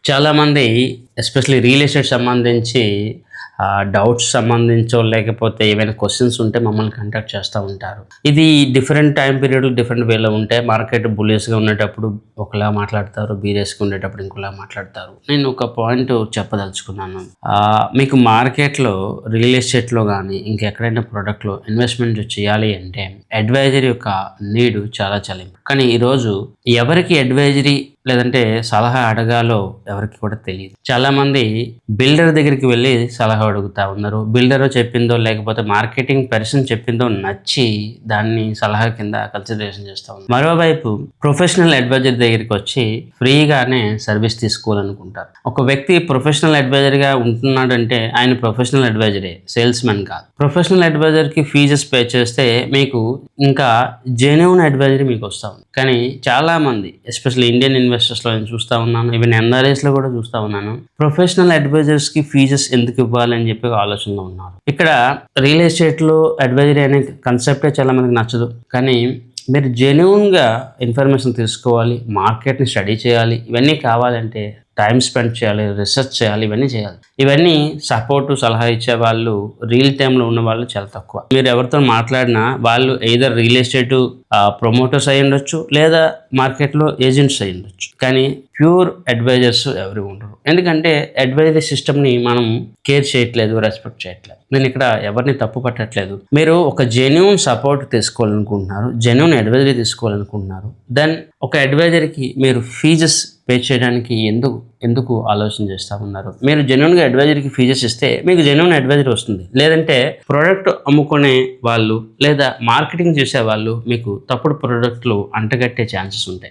చాలామంది especially real estate సంబంధించి doubts సంబంధించో లేకపోతే ఏవైనా క్వశ్చన్స్ ఉంటే మమ్మల్ని కాంటాక్ట్ చేస్తూ ఉంటారు. ఇది డిఫరెంట్ టైం పీరియడ్‌లో డిఫరెంట్ వేలో ఉంటాయి. మార్కెట్ బుల్లిష్‌గా ఉండేటప్పుడు ఒకలా మాట్లాడతారు. బీరేస్‌గా ఉండేటప్పుడు ఇంకోలా మాట్లాడతారు. నేను ఒక పాయింట్ చెప్పదలుచుకున్నాను. మీకు మార్కెట్‌లో రియల్ ఎస్టేట్‌లో గానీ ఇంకెక్కడైనా ప్రొడక్ట్‌లో ఇన్వెస్ట్‌మెంట్ చేయాలి అంటే అడ్వైజరీ యొక్క నీడ్ చాలా చాలా ఇంపార్టెంట్. కానీ ఈరోజు ఎవరికి అడ్వైజరీ లేదంటే సలహా అడగాలో ఎవరికి కూడా తెలియదు. చాలామంది బిల్డర్ దగ్గరికి వెళ్ళి సలహా అడుగుతా ఉన్నారు. బిల్డర్ చెప్పిందో లేకపోతే మార్కెటింగ్ పర్సన్ చెప్పిందో నచ్చి దాన్ని సలహా కింద కన్సిడరేషన్ చేస్తూ ఉన్నారు. మరోవైపు ప్రొఫెషనల్ అడ్వైజర్ దగ్గరికి వచ్చి ఫ్రీగానే సర్వీస్ తీసుకోవాలనుకుంటారు. ఒక వ్యక్తి ప్రొఫెషనల్ అడ్వైజర్గా ఉంటున్నాడంటే ఆయన ప్రొఫెషనల్ అడ్వైజరే, సేల్స్ మెన్ కాదు. ప్రొఫెషనల్ అడ్వైజర్కి ఫీజెస్ పే చేస్తే మీకు ఇంకా జెన్యూన్ అడ్వైజరీ మీకు వస్తూ ఉంది. కానీ చాలామంది ఎస్పెషల్లీ ఇండియన్ ఇన్వెస్టర్స్లో నేను చూస్తూ ఉన్నాను, ఈవెన్ ఎన్ఆర్ఐస్లో కూడా చూస్తూ ఉన్నాను, ప్రొఫెషనల్ అడ్వైజర్స్కి ఫీజెస్ ఎందుకు ఇవ్వాలని చెప్పి ఆలోచనలో ఉన్నారు. ఇక్కడ రియల్ ఎస్టేట్లో అడ్వైజరీ అనే కాన్సెప్టే చాలా మందికి నచ్చదు. కానీ మీరు జెన్యూన్గా ఇన్ఫర్మేషన్ తీసుకోవాలి, మార్కెట్ని స్టడీ చేయాలి. ఇవన్నీ కావాలంటే టైం స్పెండ్ చేయాలి, రీసెర్చ్ చేయాలి, ఇవన్నీ చేయాలి. ఇవన్నీ సపోర్టు సలహా ఇచ్చే వాళ్ళు రియల్ టైంలో ఉన్న వాళ్ళు చాలా తక్కువ. మీరు ఎవరితో మాట్లాడినా వాళ్ళు ఎయిదర్ రియల్ ఎస్టేట్ ప్రమోటర్స్ అయి ఉండొచ్చు లేదా మార్కెట్లో ఏజెంట్స్ అయి ఉండొచ్చు. కానీ ప్యూర్ అడ్వైజర్స్ ఎవరు ఉండరు. ఎందుకంటే అడ్వైజరీ సిస్టమ్ని మనం కేర్ చేయట్లేదు, రెస్పెక్ట్ చేయట్లేదు. నేను ఇక్కడ ఎవరిని తప్పు పట్టట్లేదు. మీరు ఒక జెన్యూన్ సపోర్ట్ తీసుకోవాలనుకుంటున్నారు, జెన్యూన్ అడ్వైజరీ తీసుకోవాలనుకుంటున్నారు, దెన్ ఒక అడ్వైజర్కి మీరు ఫీజెస్ పే చేయడానికి ఎందుకు ఆలోచన చేస్తూ ఉన్నారు? మీరు జెన్యూన్గా అడ్వైజర్కి ఫీజెస్ ఇస్తే మీకు జెన్యూన్ అడ్వైజరీ వస్తుంది. లేదంటే ప్రోడక్ట్ అమ్ముకునే వాళ్ళు లేదా మార్కెటింగ్ చేసే వాళ్ళు మీకు తప్పుడు ప్రోడక్ట్లు అంటగట్టే ఛాన్సెస్ ఉంటాయి.